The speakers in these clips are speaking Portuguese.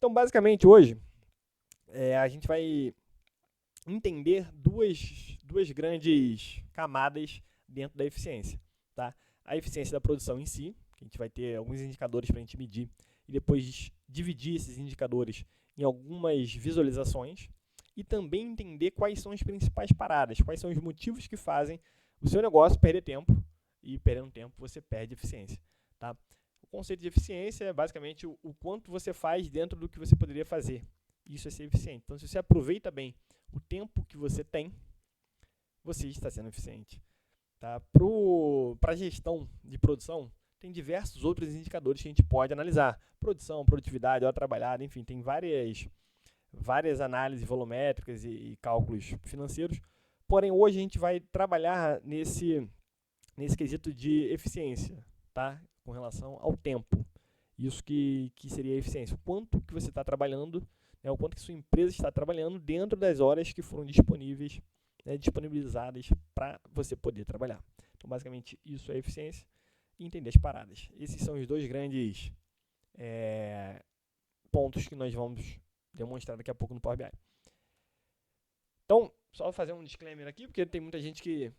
Então, basicamente, hoje, a gente vai entender duas grandes camadas dentro da eficiência. Tá? A eficiência da produção em si, que a gente vai ter alguns indicadores para a gente medir, e depois dividir esses indicadores em algumas visualizações, e também entender quais são as principais paradas, quais são os motivos que fazem o seu negócio perder tempo, e perdendo tempo você perde eficiência. Tá? O conceito de eficiência é basicamente o quanto você faz dentro do que você poderia fazer. Isso é ser eficiente. Então, se você aproveita bem o tempo que você tem, você está sendo eficiente. Tá? Para a gestão de produção, tem diversos outros indicadores que a gente pode analisar. Produção, produtividade, hora trabalhada, enfim, tem várias análises volumétricas e cálculos financeiros. Porém, hoje a gente vai trabalhar nesse quesito de eficiência, tá? Com relação ao tempo. Isso que seria a eficiência. O quanto que você está trabalhando, o quanto que sua empresa está trabalhando dentro das horas que foram disponibilizadas para você poder trabalhar. Então, basicamente, isso é eficiência e entender as paradas. Esses são os dois grandes pontos que nós vamos demonstrar daqui a pouco no Power BI. Então, só fazer um disclaimer aqui, porque tem muita gente que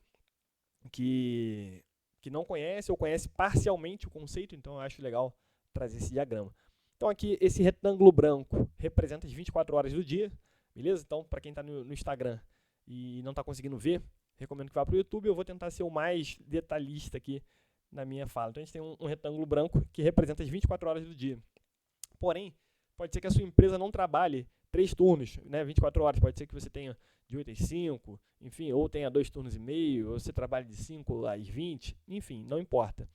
não conhece ou conhece parcialmente o conceito, então eu acho legal trazer esse diagrama. Então aqui, esse retângulo branco representa as 24 horas do dia, beleza? Então, para quem está no Instagram e não está conseguindo ver, recomendo que vá para o YouTube. Eu vou tentar ser o mais detalhista aqui na minha fala. Então, a gente tem um retângulo branco que representa as 24 horas do dia. Porém, pode ser que a sua empresa não trabalhe 3 turnos, 24 horas. Pode ser que você tenha de 8 às 5, enfim, ou tenha 2 turnos e meio, ou você trabalhe de 5 às 20, enfim, não importa.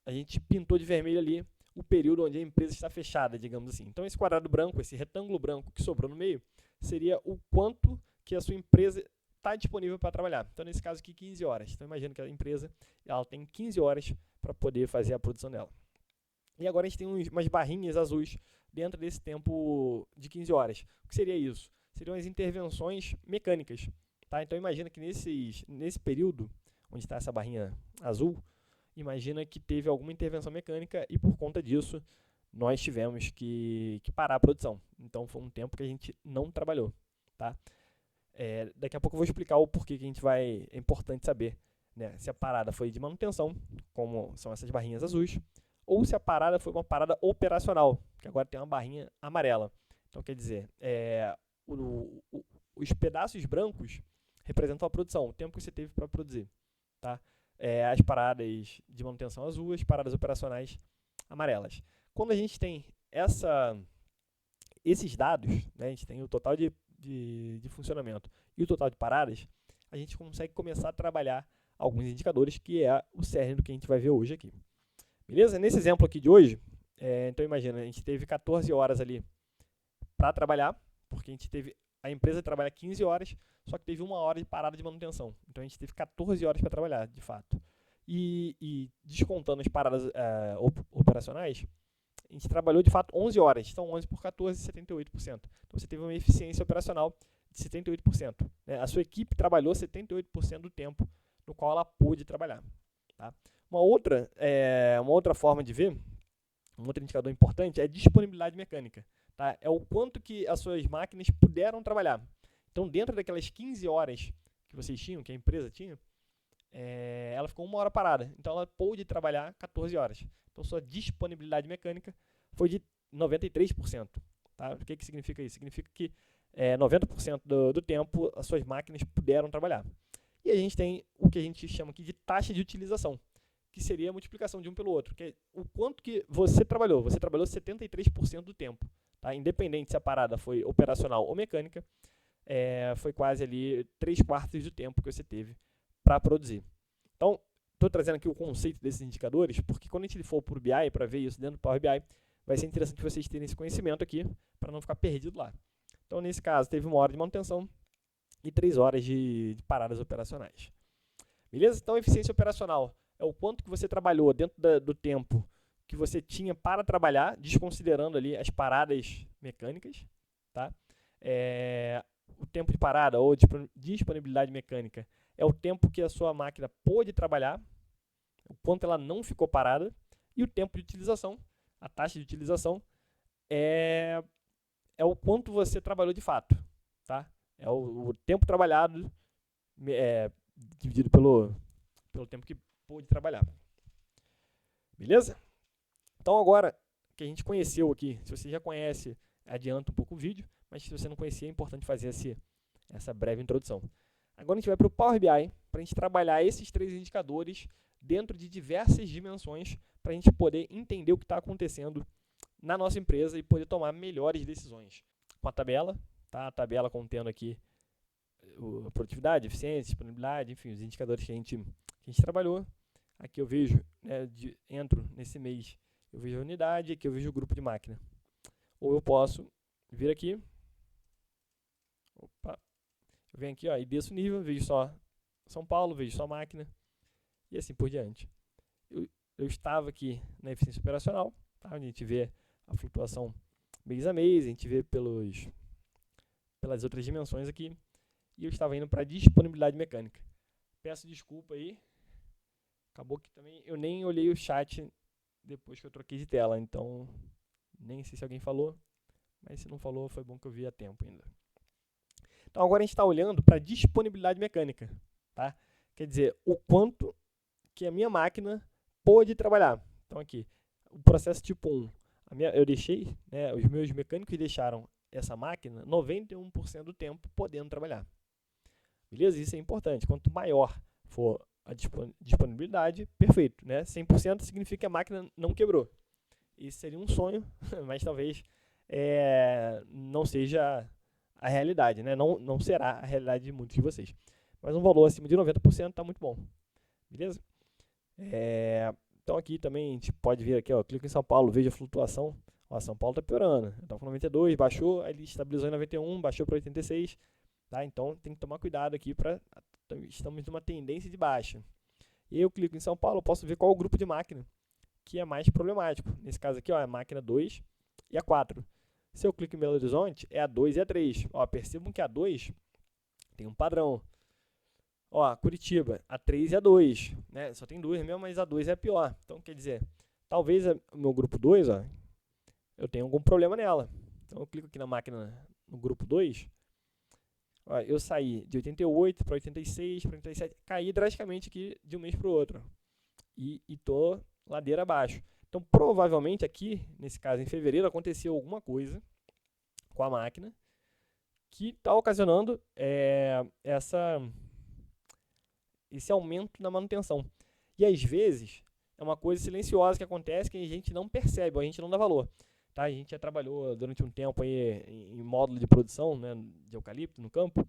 A gente pintou de vermelho ali o período onde a empresa está fechada, digamos assim. Então, esse quadrado branco, esse retângulo branco que sobrou no meio, seria o quanto que a sua empresa está disponível para trabalhar. Então, nesse caso aqui, 15 horas. Então, imagina que a empresa ela tem 15 horas para poder fazer a produção dela. E agora a gente tem umas barrinhas azuis dentro desse tempo de 15 horas. O que seria isso? Seriam as intervenções mecânicas. Tá? Então, imagina que nesse período, onde está essa barrinha azul, imagina que teve alguma intervenção mecânica e, por conta disso, nós tivemos que parar a produção. Então, foi um tempo que a gente não trabalhou. Tá? Daqui a pouco eu vou explicar o porquê que é importante saber, né, se a parada foi de manutenção, como são essas barrinhas azuis, ou se a parada foi uma parada operacional, que agora tem uma barrinha amarela. Então, quer dizer, os pedaços brancos representam a produção, o tempo que você teve para produzir. Tá? As paradas de manutenção azul, as paradas operacionais amarelas. Quando a gente tem esses dados, né, a gente tem o total de funcionamento e o total de paradas, a gente consegue começar a trabalhar alguns indicadores, que é o cerne do que a gente vai ver hoje aqui. Beleza? Nesse exemplo aqui de hoje, então imagina, a gente teve 14 horas ali para trabalhar, porque a empresa trabalha 15 horas, só que teve 1 hora de parada de manutenção. Então a gente teve 14 horas para trabalhar, de fato. E descontando as paradas operacionais, a gente trabalhou de fato 11 horas. Então 11 por 14, 78%. Então você teve uma eficiência operacional de 78%. Né? A sua equipe trabalhou 78% do tempo no qual ela pôde trabalhar. Tá? Uma outra forma de ver, um outro indicador importante é a disponibilidade mecânica. Tá? É o quanto que as suas máquinas puderam trabalhar. Então, dentro daquelas 15 horas que vocês tinham, que a empresa tinha, ela ficou 1 hora parada. Então, ela pôde trabalhar 14 horas. Então, sua disponibilidade mecânica foi de 93%. Tá? O que significa isso? Significa que 90% do tempo as suas máquinas puderam trabalhar. E a gente tem o que a gente chama aqui de taxa de utilização, que seria a multiplicação de um pelo outro, que é o quanto que você trabalhou. Você trabalhou 73% do tempo. Tá? Independente se a parada foi operacional ou mecânica, foi quase ali 3/4 do tempo que você teve para produzir. Então, estou trazendo aqui o conceito desses indicadores, porque quando a gente for para o BI, para ver isso dentro do Power BI, vai ser interessante vocês terem esse conhecimento aqui, para não ficar perdido lá. Então, nesse caso, teve 1 hora de manutenção e 3 horas de paradas operacionais. Beleza? Então, eficiência operacional é o quanto que você trabalhou dentro do tempo que você tinha para trabalhar, desconsiderando ali as paradas mecânicas. Tá? O tempo de parada ou de disponibilidade mecânica é o tempo que a sua máquina pôde trabalhar, o quanto ela não ficou parada, e o tempo de utilização, a taxa de utilização, é o quanto você trabalhou de fato, tá? É o tempo trabalhado dividido pelo tempo que pôde trabalhar. Beleza? Então agora que a gente conheceu aqui, se você já conhece, adianta um pouco o vídeo, mas se você não conhecia, é importante fazer essa breve introdução. Agora a gente vai para o Power BI, para a gente trabalhar esses 3 indicadores dentro de diversas dimensões, para a gente poder entender o que está acontecendo na nossa empresa e poder tomar melhores decisões. Com a tabela, tá? A tabela contendo aqui a produtividade, eficiência, disponibilidade, enfim, os indicadores que a gente trabalhou. Aqui eu vejo, né, entro nesse mês, eu vejo a unidade, aqui eu vejo o grupo de máquina. Ou eu posso vir aqui, eu venho aqui, ó, e desço o nível, vejo só São Paulo, vejo só máquina, e assim por diante. Eu estava aqui na eficiência operacional, tá, onde a gente vê a flutuação mês a mês, a gente vê pelas outras dimensões aqui, e eu estava indo para disponibilidade mecânica. Peço desculpa aí, acabou que também eu nem olhei o chat depois que eu troquei de tela, então nem sei se alguém falou, mas se não falou, foi bom que eu vi a tempo ainda. Então agora a gente está olhando para disponibilidade mecânica, tá? Quer dizer, o quanto que a minha máquina pôde trabalhar. Então aqui, o processo tipo 1, eu deixei, né, os meus mecânicos deixaram essa máquina 91% do tempo podendo trabalhar. Beleza? Isso é importante. Quanto maior for a disponibilidade, perfeito, né? 100% significa que a máquina não quebrou. Isso seria um sonho, mas talvez não seja a realidade, né? Não será a realidade de muitos de vocês. Mas um valor acima de 90% está muito bom. Beleza? Então aqui também a gente pode ver aqui, ó, clico em São Paulo, veja a flutuação. Ó, São Paulo está piorando. Então com 92, baixou, aí ele estabilizou em 91, baixou para 86. Tá? Então tem que tomar cuidado aqui, estamos numa tendência de baixa. E eu clico em São Paulo, eu posso ver qual é o grupo de máquina que é mais problemático. Nesse caso aqui, ó, é a máquina 2 e a 4. Se eu clico em Belo Horizonte, é a 2 e a 3. Ó, percebam que a 2 tem um padrão. Ó, Curitiba, a 3 e a 2. Né? Só tem 2 mesmo, mas a 2 é a pior. Então, quer dizer, talvez o meu grupo 2, ó, eu tenha algum problema nela. Então, eu clico aqui na máquina, no grupo 2. Ó, eu saí de 88 para 86, para 87, caí drasticamente aqui de um mês para o outro. E tô ladeira abaixo. Então, provavelmente aqui, nesse caso, em fevereiro, aconteceu alguma coisa com a máquina que está ocasionando esse aumento na manutenção. E às vezes é uma coisa silenciosa que acontece que a gente não percebe, a gente não dá valor. Tá? A gente já trabalhou durante um tempo aí em módulo de produção, né, de eucalipto no campo.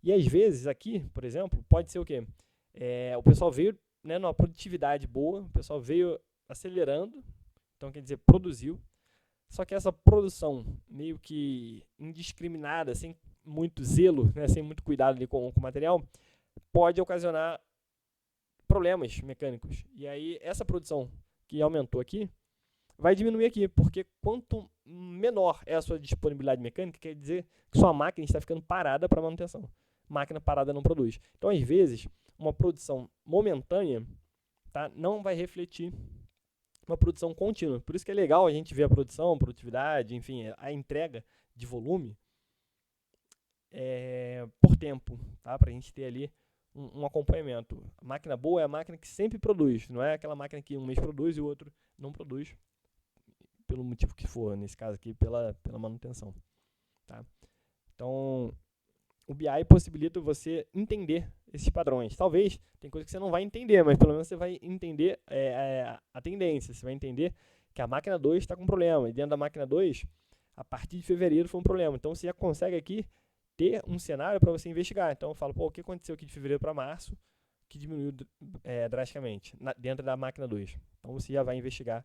E às vezes aqui, por exemplo, pode ser o quê? O pessoal veio, né, numa produtividade boa, o pessoal veio acelerando, então quer dizer, produziu. Só que essa produção meio que indiscriminada, sem muito zelo, né, sem muito cuidado ali com o material, pode ocasionar problemas mecânicos. E aí essa produção que aumentou aqui, vai diminuir aqui, porque quanto menor é a sua disponibilidade mecânica, quer dizer que sua máquina está ficando parada para manutenção. Máquina parada não produz. Então, às vezes, uma produção momentânea, tá, não vai refletir uma produção contínua. Por isso que é legal a gente ver a produção, a produtividade, enfim, a entrega de volume por tempo, tá, para a gente ter ali um acompanhamento. A máquina boa é a máquina que sempre produz, não é aquela máquina que um mês produz e o outro não produz, pelo motivo que for, nesse caso aqui, pela manutenção. Tá? Então, o BI possibilita você entender esses padrões. Talvez, tem coisa que você não vai entender, mas pelo menos você vai entender a tendência. Você vai entender que a máquina 2 está com problema. E dentro da máquina 2, a partir de fevereiro foi um problema. Então, você já consegue aqui ter um cenário para você investigar. Então, eu falo, o que aconteceu aqui de fevereiro para março que diminuiu drasticamente dentro da máquina 2. Então, você já vai investigar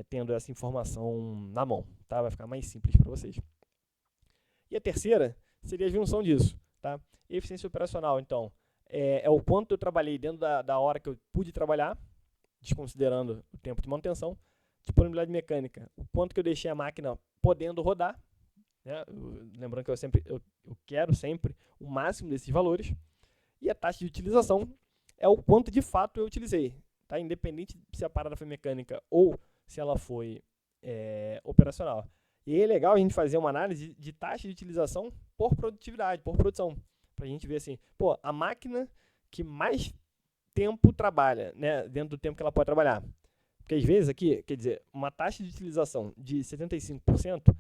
tendo essa informação na mão, tá? Vai ficar mais simples para vocês. E a terceira seria a junção disso, tá? Eficiência operacional, então, é o quanto eu trabalhei dentro da hora que eu pude trabalhar, desconsiderando o tempo de manutenção. Disponibilidade mecânica, o quanto que eu deixei a máquina podendo rodar, né? Lembrando que eu quero sempre o máximo desses valores. E a taxa de utilização é o quanto de fato eu utilizei, tá? Independente se a parada foi mecânica ou se ela foi operacional. E aí é legal a gente fazer uma análise de taxa de utilização por produtividade, por produção. Para a gente ver assim, pô, a máquina que mais tempo trabalha, né, dentro do tempo que ela pode trabalhar. Porque às vezes aqui, quer dizer, uma taxa de utilização de 75%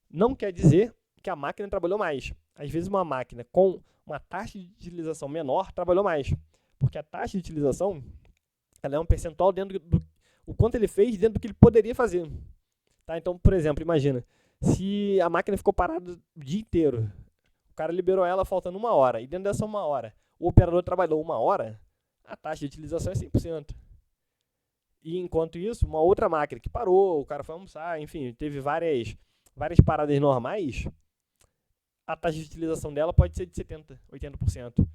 não quer dizer que a máquina trabalhou mais. Às vezes uma máquina com uma taxa de utilização menor trabalhou mais. Porque a taxa de utilização ela é um percentual dentro do o quanto ele fez dentro do que ele poderia fazer. Tá? Então, por exemplo, imagina, se a máquina ficou parada o dia inteiro, o cara liberou ela faltando 1 hora, e dentro dessa 1 hora, o operador trabalhou 1 hora, a taxa de utilização é 100%. E enquanto isso, uma outra máquina que parou, o cara foi almoçar, enfim, teve várias paradas normais, a taxa de utilização dela pode ser de 70%, 80%.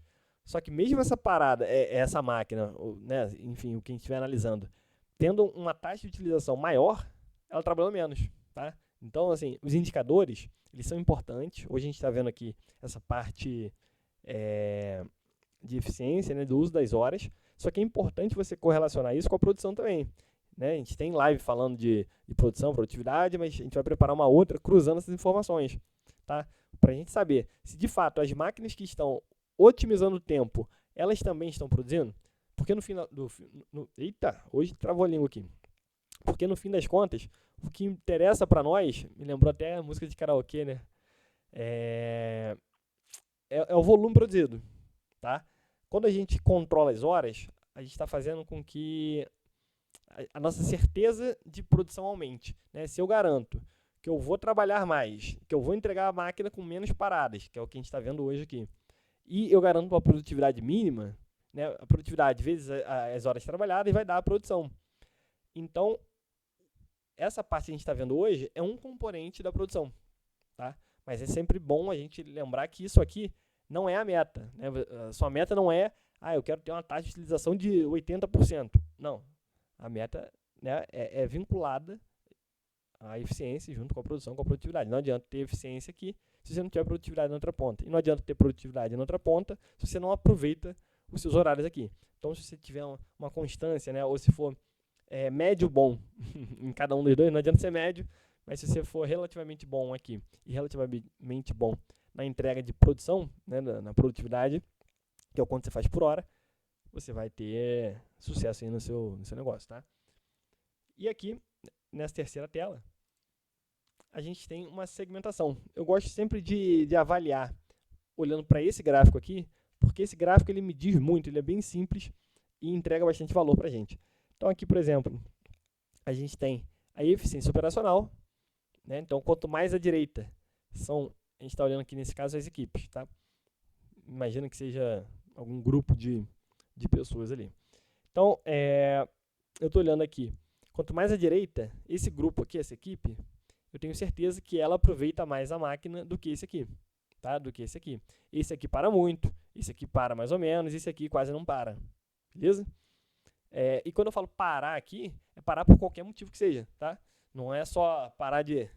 Só que mesmo essa parada, essa máquina, né, enfim, o que a gente estiver analisando, tendo uma taxa de utilização maior, ela trabalhou menos, tá? Então, assim, os indicadores, eles são importantes. Hoje a gente está vendo aqui essa parte de eficiência, né, do uso das horas, só que é importante você correlacionar isso com a produção também. Né? A gente tem live falando de produção, produtividade, mas a gente vai preparar uma outra cruzando essas informações, tá? Para a gente saber se de fato as máquinas que estão otimizando o tempo, elas também estão produzindo, porque no final eita, hoje travou a língua aqui. Porque no fim das contas, o que interessa para nós, me lembrou até a música de karaokê, né? É o volume produzido, tá? Quando a gente controla as horas, a gente está fazendo com que a nossa certeza de produção aumente, né? Se eu garanto que eu vou trabalhar mais, que eu vou entregar a máquina com menos paradas, que é o que a gente está vendo hoje aqui, e eu garanto uma produtividade mínima, né? A produtividade vezes as horas trabalhadas vai dar a produção. Então, essa parte que a gente está vendo hoje é um componente da produção, tá? Mas é sempre bom a gente lembrar que isso aqui não é a meta, né? A sua meta não é, eu quero ter uma taxa de utilização de 80%. Não, a meta, né, é vinculada à eficiência junto com a produção, com a produtividade. Não adianta ter eficiência aqui se você não tiver produtividade na outra ponta. E não adianta ter produtividade na outra ponta se você não aproveita os seus horários aqui. Então, se você tiver uma constância, né, ou se for médio bom em cada um dos dois, não adianta ser médio, mas se você for relativamente bom aqui e relativamente bom na entrega de produção, né, na produtividade, que é o quanto você faz por hora, você vai ter sucesso aí no seu negócio, tá? E aqui, nessa terceira tela, a gente tem uma segmentação. Eu gosto sempre de avaliar, olhando para esse gráfico aqui, porque esse gráfico ele me diz muito, ele é bem simples e entrega bastante valor para a gente. Então aqui, por exemplo, a gente tem a eficiência operacional, né? Então quanto mais à direita a gente está olhando aqui nesse caso as equipes, tá? Imagina que seja algum grupo de pessoas ali. Então, eu estou olhando aqui, quanto mais à direita, esse grupo aqui, essa equipe, eu tenho certeza que ela aproveita mais a máquina do que esse aqui, tá? Do que esse aqui. Esse aqui para muito, esse aqui para mais ou menos, esse aqui quase não para, beleza? E quando eu falo parar aqui, é parar por qualquer motivo que seja, tá? Não é só parar de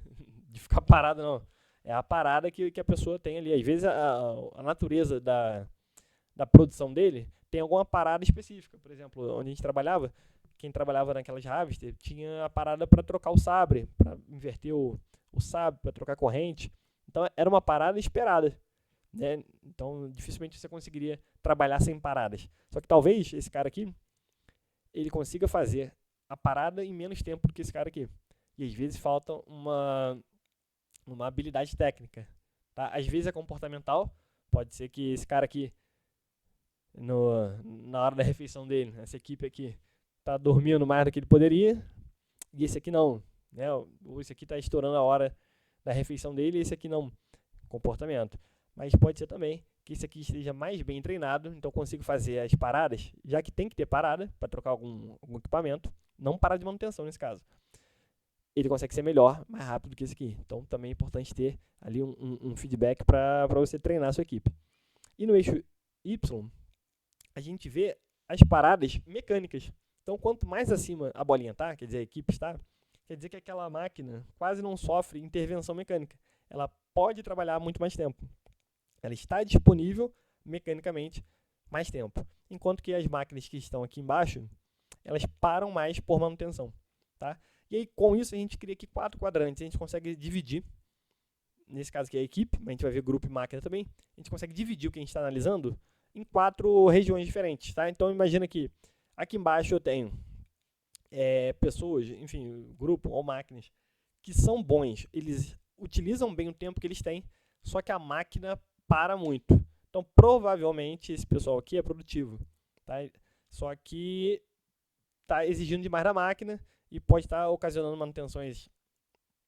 ficar parado, não. É a parada que a pessoa tem ali. Às vezes a natureza da produção dele tem alguma parada específica. Por exemplo, onde a gente trabalhava, quem trabalhava naquelas harvester tinha a parada para trocar o sabre, para inverter o sabre, para trocar corrente. Então era uma parada esperada, né? Então dificilmente você conseguiria trabalhar sem paradas. Só que talvez esse cara aqui, ele consiga fazer a parada em menos tempo do que esse cara aqui. E às vezes falta uma habilidade técnica, tá? Às vezes é comportamental, pode ser que esse cara aqui, na hora da refeição dele, essa equipe aqui, tá dormindo mais do que ele poderia, e esse aqui não, né? Ou esse aqui tá estourando a hora da refeição dele, e esse aqui não, comportamento. Mas pode ser também que esse aqui esteja mais bem treinado, então consigo fazer as paradas, já que tem que ter parada para trocar algum equipamento, não parar de manutenção nesse caso. Ele consegue ser melhor, mais rápido do que esse aqui. Então também é importante ter ali um feedback para você treinar a sua equipe. E no eixo Y, a gente vê as paradas mecânicas. Então quanto mais acima a bolinha está, quer dizer, a equipe está, quer dizer que aquela máquina quase não sofre intervenção mecânica. Ela pode trabalhar muito mais tempo. Ela está disponível mecanicamente mais tempo. Enquanto que as máquinas que estão aqui embaixo, elas param mais por manutenção, tá? E aí, com isso, a gente cria aqui 4 quadrantes. A gente consegue dividir, nesse caso aqui é a equipe, mas a gente vai ver grupo e máquina também. A gente consegue dividir o que a gente está analisando em 4 regiões diferentes, tá? Então, imagina que aqui embaixo eu tenho pessoas, enfim, grupo ou máquinas, que são bons. Eles utilizam bem o tempo que eles têm, só que a máquina para muito. Então, provavelmente, esse pessoal aqui é produtivo, tá? Só que está exigindo demais da máquina e pode estar ocasionando manutenções,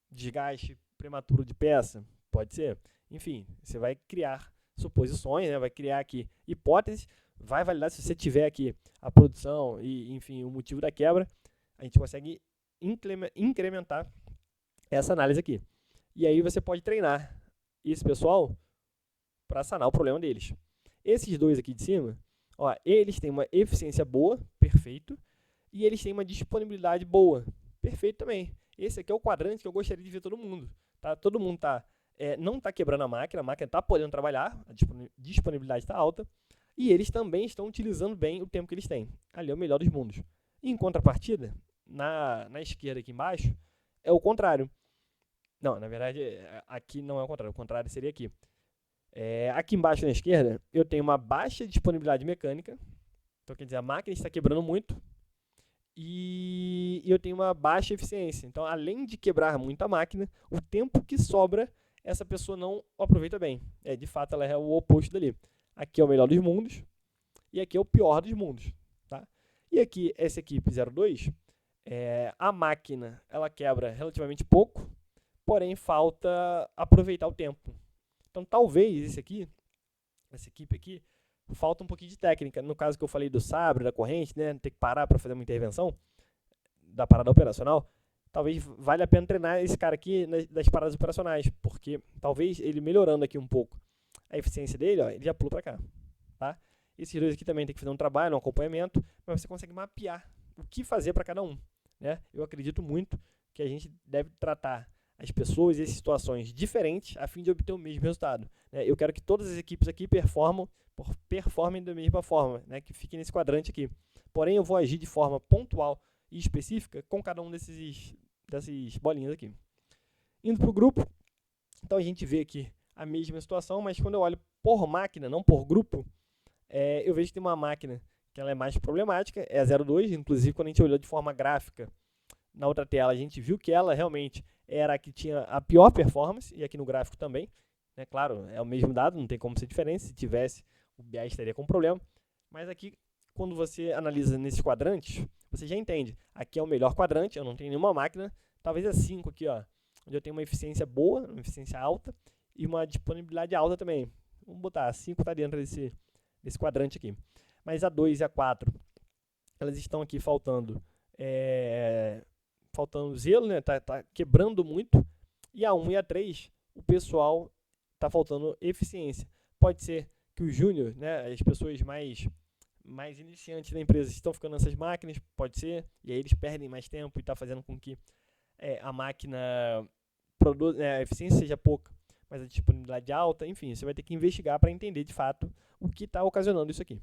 desgaste prematuro de peça, pode ser. Enfim, você vai criar suposições, né? Vai criar aqui hipóteses, vai validar se você tiver aqui a produção e, enfim, o motivo da quebra, a gente consegue incrementar essa análise aqui. E aí você pode treinar esse pessoal para sanar o problema deles. Esses dois aqui de cima, ó, eles têm uma eficiência boa, perfeito, e eles têm uma disponibilidade boa, perfeito também. Esse aqui é o quadrante que eu gostaria de ver todo mundo. Tá? Todo mundo não está quebrando a máquina está podendo trabalhar, a disponibilidade está alta, e eles também estão utilizando bem o tempo que eles têm. Ali é o melhor dos mundos. Em contrapartida, na esquerda aqui embaixo, é o contrário. Não, na verdade, aqui não é o contrário seria aqui. Aqui embaixo na esquerda, eu tenho uma baixa disponibilidade mecânica, então quer dizer, a máquina está quebrando muito, e eu tenho uma baixa eficiência. Então, além de quebrar muito a máquina, o tempo que sobra, essa pessoa não aproveita bem. De fato, ela é o oposto dali. Aqui é o melhor dos mundos, e aqui é o pior dos mundos. Tá? E aqui, essa equipe 02, a máquina ela quebra relativamente pouco, porém falta aproveitar o tempo. Então, talvez essa equipe aqui, falta um pouquinho de técnica. No caso que eu falei do sabre, da corrente, né, ter que parar para fazer uma intervenção, da parada operacional, talvez valha a pena treinar esse cara aqui das paradas operacionais, porque talvez ele melhorando aqui um pouco a eficiência dele, ó, ele já pula para cá. Tá? Esses dois aqui também tem que fazer um trabalho, um acompanhamento, mas você consegue mapear o que fazer para cada um. Né? Eu acredito muito que a gente deve tratar as pessoas e as situações diferentes a fim de obter o mesmo resultado. Eu quero que todas as equipes aqui performem da mesma forma, né? Que fiquem nesse quadrante aqui. Porém, eu vou agir de forma pontual e específica com cada um dessas bolinhas aqui. Indo para o grupo, então a gente vê aqui a mesma situação, mas quando eu olho por máquina, não por grupo, eu vejo que tem uma máquina que ela é mais problemática, é a 02, inclusive quando a gente olhou de forma gráfica na outra tela, a gente viu que ela realmente era a que tinha a pior performance, e aqui no gráfico também, né? Claro, é o mesmo dado, não tem como ser diferente, se tivesse, o BI estaria com problema, mas aqui, quando você analisa nesses quadrantes, você já entende, aqui é o melhor quadrante, eu não tenho nenhuma máquina, talvez a 5 aqui, ó, onde eu tenho uma eficiência boa, uma eficiência alta, e uma disponibilidade alta também. Vamos botar, a 5 está dentro desse quadrante aqui. Mas a 2 e a 4, elas estão aqui faltando zelo, né? Tá quebrando muito. E a 1 e a 3, o pessoal tá faltando eficiência. Pode ser que o júnior, né, as pessoas mais iniciantes da empresa estão ficando nessas máquinas, pode ser, e aí eles perdem mais tempo e está fazendo com que a máquina a eficiência seja pouca, mas a disponibilidade alta, enfim, você vai ter que investigar para entender de fato o que está ocasionando isso aqui.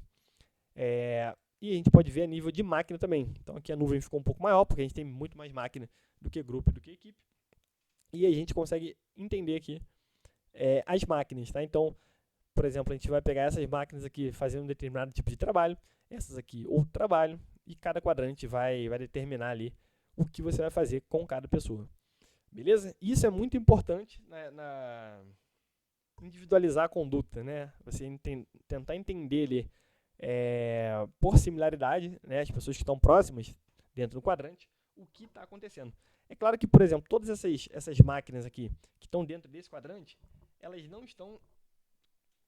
E a gente pode ver a nível de máquina também. Então aqui a nuvem ficou um pouco maior, porque a gente tem muito mais máquina do que grupo e do que equipe. E a gente consegue entender aqui as máquinas. Tá? Então, por exemplo, a gente vai pegar essas máquinas aqui fazendo um determinado tipo de trabalho, essas aqui outro trabalho, e cada quadrante vai determinar ali o que você vai fazer com cada pessoa. Beleza? Isso é muito importante na individualizar a conduta, né? Você tentar entender ali por similaridade, né, as pessoas que estão próximas dentro do quadrante, o que está acontecendo. É claro que, por exemplo, todas essas máquinas aqui que estão dentro desse quadrante, elas não estão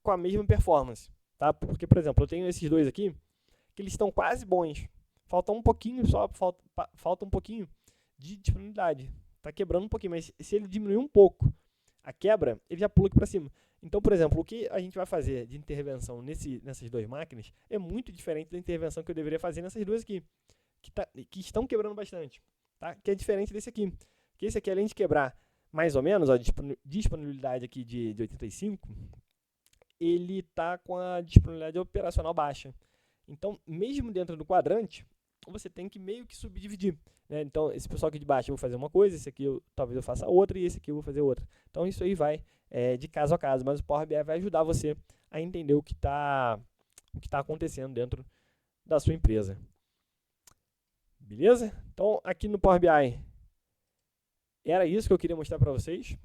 com a mesma performance, tá? Porque, por exemplo, eu tenho esses dois aqui que eles estão quase bons. Falta um pouquinho falta um pouquinho de disponibilidade. Está quebrando um pouquinho, mas se ele diminuir um pouco a quebra, ele já pula aqui para cima. Então, por exemplo, o que a gente vai fazer de intervenção nessas duas máquinas é muito diferente da intervenção que eu deveria fazer nessas duas aqui, que estão quebrando bastante, tá? Que é diferente desse aqui. Que esse aqui, além de quebrar mais ou menos, a disponibilidade aqui de 85, ele está com a disponibilidade operacional baixa. Então, mesmo dentro do quadrante, você tem que meio que subdividir, né? Então, esse pessoal aqui de baixo eu vou fazer uma coisa, esse aqui talvez eu faça outra e esse aqui eu vou fazer outra. Então, isso aí vai de caso a caso, mas o Power BI vai ajudar você a entender o que está acontecendo dentro da sua empresa. Beleza? Então, aqui no Power BI, era isso que eu queria mostrar para vocês.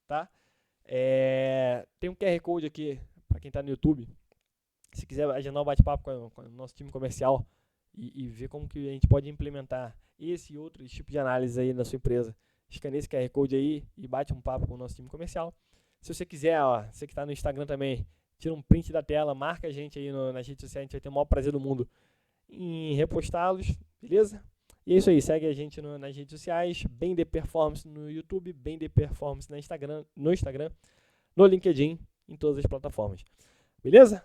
Tá? Tem um QR Code aqui, para quem está no YouTube. Se quiser agendar um bate-papo com o nosso time comercial e ver como que a gente pode implementar esse e outros tipos de análise aí na sua empresa, escaneia esse QR Code aí e bate um papo com o nosso time comercial. Se você quiser, você que está no Instagram também, tira um print da tela, marca a gente aí nas redes sociais, a gente vai ter o maior prazer do mundo em repostá-los, beleza? E é isso aí, segue a gente nas redes sociais, BemD Performance no YouTube, BemD Performance no Instagram, no LinkedIn, em todas as plataformas. Beleza?